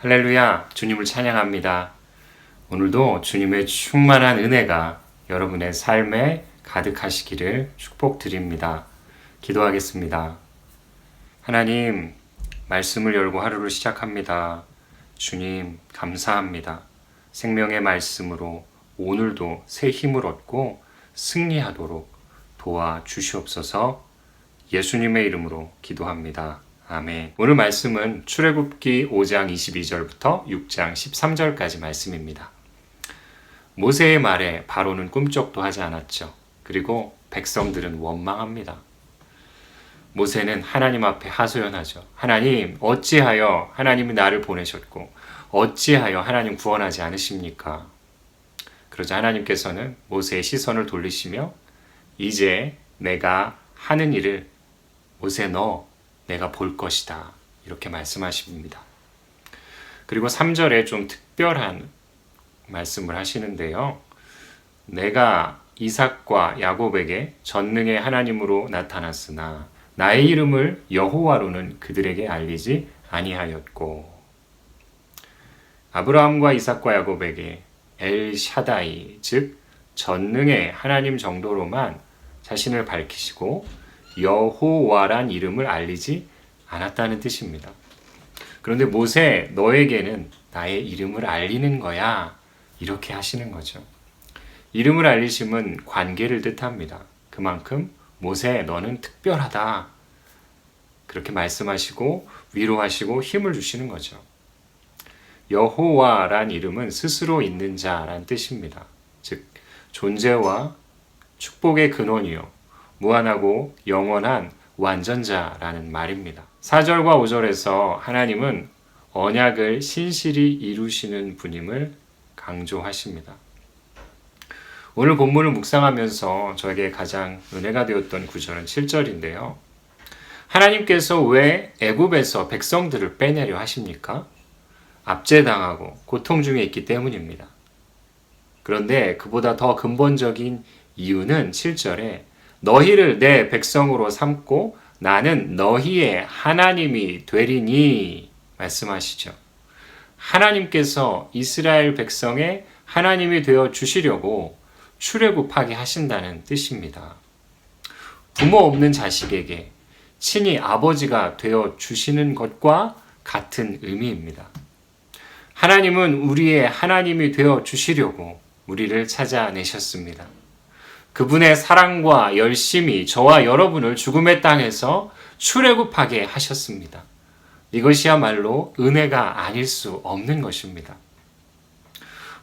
할렐루야, 주님을 찬양합니다. 오늘도 주님의 충만한 은혜가 여러분의 삶에 가득하시기를 축복드립니다. 기도하겠습니다. 하나님, 말씀을 열고 하루를 시작합니다. 주님, 감사합니다. 생명의 말씀으로 오늘도 새 힘을 얻고 승리하도록 도와주시옵소서. 예수님의 이름으로 기도합니다. 아멘. 오늘 말씀은 출애굽기 5장 22절부터 6장 13절까지 말씀입니다. 모세의 말에 바로는 꿈쩍도 하지 않았죠. 그리고 백성들은 원망합니다. 모세는 하나님 앞에 하소연하죠. 하나님, 어찌하여 하나님이 나를 보내셨고 어찌하여 하나님 구원하지 않으십니까? 그러자 하나님께서는 모세의 시선을 돌리시며 이제 내가 하는 일을 모세 내가 볼 것이다. 이렇게 말씀하십니다. 그리고 3절에 좀 특별한 말씀을 하시는데요. 내가 이삭과 야곱에게 전능의 하나님으로 나타났으나 나의 이름을 여호와로는 그들에게 알리지 아니하였고 아브라함과 이삭과 야곱에게 엘샤다이 즉 전능의 하나님 정도로만 자신을 밝히시고 여호와란 이름을 알리지 않았다는 뜻입니다. 그런데 모세 너에게는 나의 이름을 알리는 거야 이렇게 하시는 거죠. 이름을 알리심은 관계를 뜻합니다. 그만큼 모세 너는 특별하다 그렇게 말씀하시고 위로하시고 힘을 주시는 거죠. 여호와란 이름은 스스로 있는 자란 뜻입니다. 즉 존재와 축복의 근원이요 무한하고 영원한 완전자라는 말입니다. 4절과 5절에서 하나님은 언약을 신실히 이루시는 분임을 강조하십니다. 오늘 본문을 묵상하면서 저에게 가장 은혜가 되었던 구절은 7절인데요. 하나님께서 왜 애굽에서 백성들을 빼내려 하십니까? 압제당하고 고통 중에 있기 때문입니다. 그런데 그보다 더 근본적인 이유는 7절에 너희를 내 백성으로 삼고 나는 너희의 하나님이 되리니 말씀하시죠. 하나님께서 이스라엘 백성의 하나님이 되어 주시려고 출애굽하게 하신다는 뜻입니다. 부모 없는 자식에게 친히 아버지가 되어 주시는 것과 같은 의미입니다. 하나님은 우리의 하나님이 되어 주시려고 우리를 찾아내셨습니다. 그분의 사랑과 열심이 저와 여러분을 죽음의 땅에서 출애굽하게 하셨습니다. 이것이야말로 은혜가 아닐 수 없는 것입니다.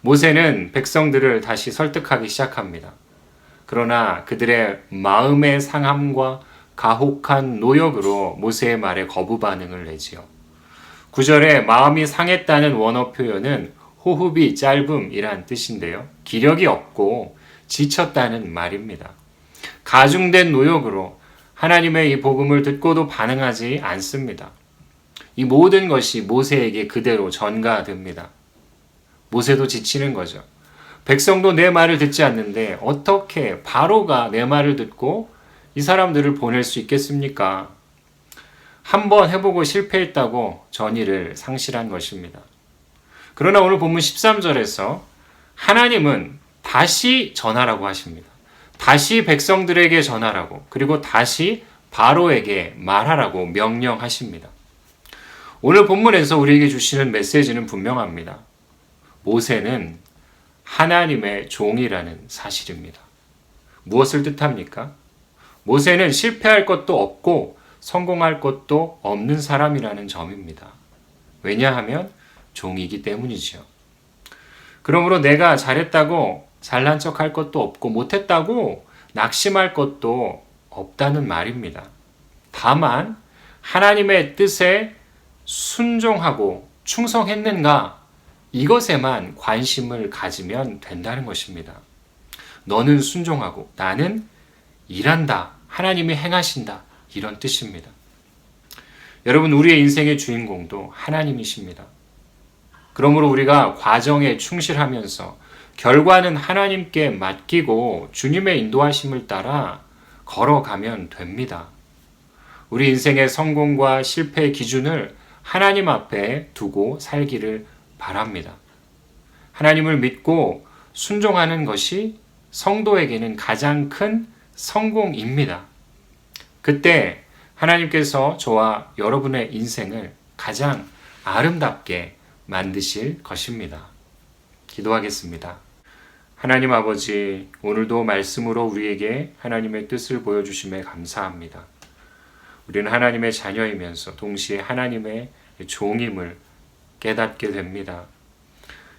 모세는 백성들을 다시 설득하기 시작합니다. 그러나 그들의 마음의 상함과 가혹한 노역으로 모세의 말에 거부 반응을 내지요. 9절에 마음이 상했다는 원어 표현은 호흡이 짧음이란 뜻인데요. 기력이 없고 지쳤다는 말입니다. 가중된 노역으로 하나님의 이 복음을 듣고도 반응하지 않습니다. 이 모든 것이 모세에게 그대로 전가됩니다. 모세도 지치는 거죠. 백성도 내 말을 듣지 않는데 어떻게 바로가 내 말을 듣고 이 사람들을 보낼 수 있겠습니까? 한번 해보고 실패했다고 전의를 상실한 것입니다. 그러나 오늘 본문 13절에서 하나님은 다시 전하라고 하십니다. 다시 백성들에게 전하라고 그리고 다시 바로에게 말하라고 명령하십니다. 오늘 본문에서 우리에게 주시는 메시지는 분명합니다. 모세는 하나님의 종이라는 사실입니다. 무엇을 뜻합니까? 모세는 실패할 것도 없고 성공할 것도 없는 사람이라는 점입니다. 왜냐하면 종이기 때문이지요. 그러므로 내가 잘했다고 잘난 척할 것도 없고 못했다고 낙심할 것도 없다는 말입니다. 다만 하나님의 뜻에 순종하고 충성했는가 이것에만 관심을 가지면 된다는 것입니다. 너는 순종하고 나는 일한다. 하나님이 행하신다. 이런 뜻입니다. 여러분 우리의 인생의 주인공도 하나님이십니다. 그러므로 우리가 과정에 충실하면서 결과는 하나님께 맡기고 주님의 인도하심을 따라 걸어가면 됩니다. 우리 인생의 성공과 실패의 기준을 하나님 앞에 두고 살기를 바랍니다. 하나님을 믿고 순종하는 것이 성도에게는 가장 큰 성공입니다. 그때 하나님께서 저와 여러분의 인생을 가장 아름답게 만드실 것입니다. 기도하겠습니다. 하나님 아버지, 오늘도 말씀으로 우리에게 하나님의 뜻을 보여주심에 감사합니다. 우리는 하나님의 자녀이면서 동시에 하나님의 종임을 깨닫게 됩니다.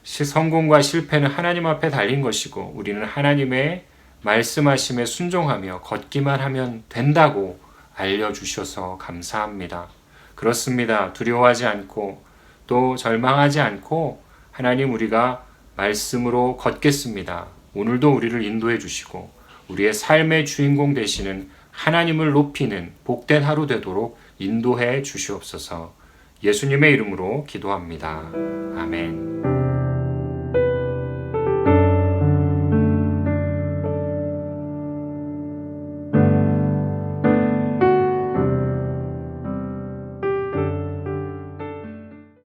성공과 실패는 하나님 앞에 달린 것이고 우리는 하나님의 말씀하심에 순종하며 걷기만 하면 된다고 알려주셔서 감사합니다. 그렇습니다. 두려워하지 않고 또 절망하지 않고 하나님 우리가 말씀으로 걷겠습니다. 오늘도 우리를 인도해 주시고 우리의 삶의 주인공 되시는 하나님을 높이는 복된 하루 되도록 인도해 주시옵소서. 예수님의 이름으로 기도합니다. 아멘.